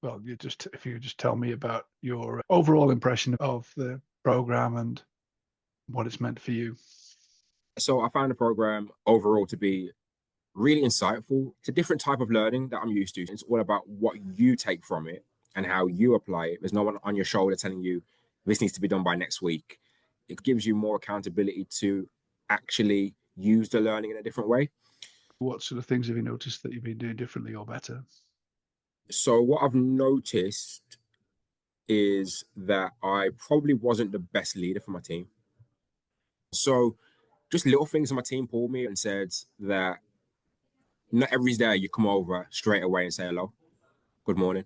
well, if you just tell me about your overall impression of the program and what it's meant for you. So I found the program overall to be really insightful. It's a different type of learning that I'm used to. It's all about what you take from it and how you apply it. There's no one on your shoulder telling you this needs to be done by next week. It gives you more accountability to actually use the learning in a different way. What sort of things have you noticed that you've been doing differently or better? So what I've noticed is that I probably wasn't the best leader for my team. So just little things in my team pulled me and said that not every day you come over straight away and say hello, good morning,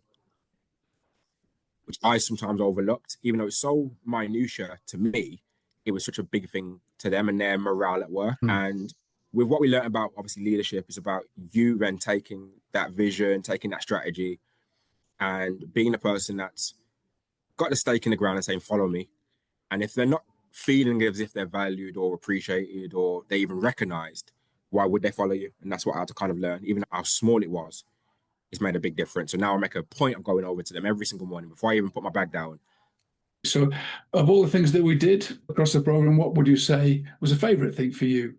which I sometimes overlooked, even though it's so minutia to me, it was such a big thing to them and their morale at work. And with what we learned about obviously leadership, is about you then taking that vision, taking that strategy, and being the person that's got the stake in the ground and saying, follow me. And if they're not feeling as if they're valued or appreciated or they even recognized, why would they follow you? And that's what I had to kind of learn, even how small it was. It's made a big difference. So now I make a point of going over to them every single morning before I even put my bag down. So of all the things that we did across the program, what would you say was a favorite thing for you?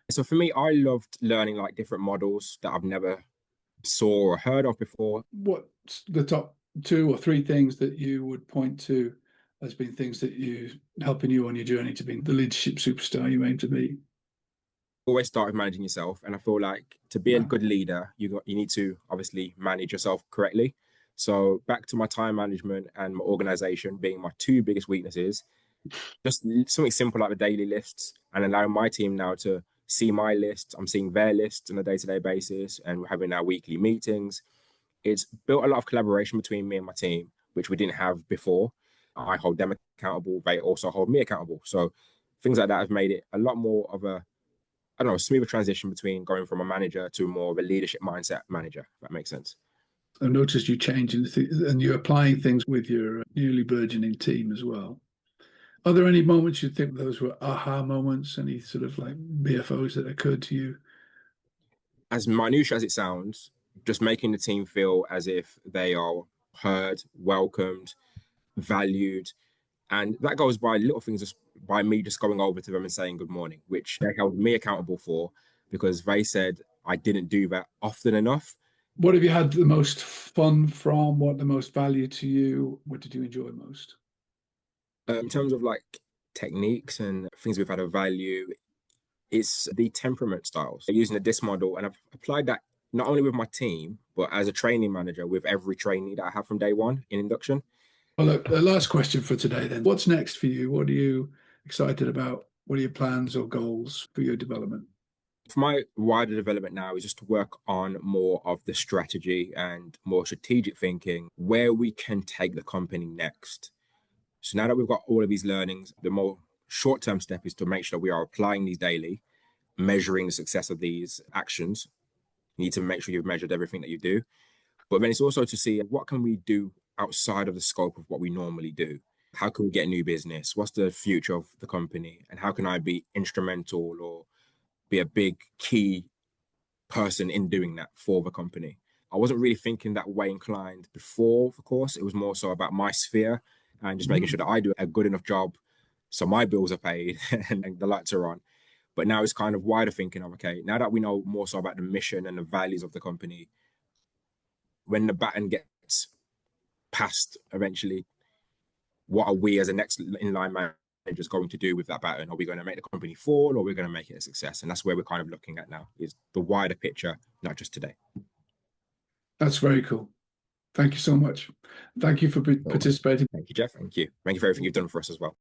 So for me, I loved learning like different models that I've never saw or heard of before. What's the top 2 or 3 things that you would point to as being things that you helping you on your journey to being the leadership superstar you aim to be? Always start with managing yourself. And I feel like to be a good leader, you need to obviously manage yourself correctly. So back to my time management and my organization being my 2 biggest weaknesses, just something simple like the daily lists and allowing my team now to see my lists. I'm seeing their lists on a day-to-day basis and we're having our weekly meetings. It's built a lot of collaboration between me and my team, which we didn't have before. I hold them accountable. They also hold me accountable. So things like that have made it a lot more of a, I don't know, smoother transition between going from a manager to more of a leadership mindset manager, if that makes sense. I've noticed you changing and you're applying things with your newly burgeoning team as well. Are there any moments you think those were aha moments, any sort of like BFOs that occurred to you? As minutiae as it sounds, just making the team feel as if they are heard, welcomed, valued. And that goes by little things, just by me just going over to them and saying good morning, which they held me accountable for because they said I didn't do that often enough. What have you had the most fun from? What the most value to you? What did you enjoy most? In terms of like techniques and things we've had of value, it's the temperament styles. Using the DISC model, and I've applied that not only with my team, but as a training manager with every trainee that I have from day one in induction. Well, look, the last question for today then. What's next for you? What are you excited about? What are your plans or goals for your development? For my wider development now is just to work on more of the strategy and more strategic thinking, where we can take the company next. So now that we've got all of these learnings, the more short-term step is to make sure we are applying these daily, measuring the success of these actions. You need to make sure you've measured everything that you do. But then it's also to see what can we do outside of the scope of what we normally do. How can we get new business? What's the future of the company? And how can I be instrumental or be a big key person in doing that for the company? I wasn't really thinking that way inclined before, of course. It was more so about my sphere and just making sure that I do a good enough job so my bills are paid and the lights are on. But now it's kind of wider thinking of, okay, now that we know more so about the mission and the values of the company, when the baton gets passed eventually, what are we as a next inline managers going to do with that baton? Are we going to make the company fall or are we going to make it a success? And that's where we're kind of looking at now, is the wider picture, not just today. That's very cool. Thank you so much. Thank you for participating. Thank you, Geoff. Thank you. Thank you for everything you've done for us as well.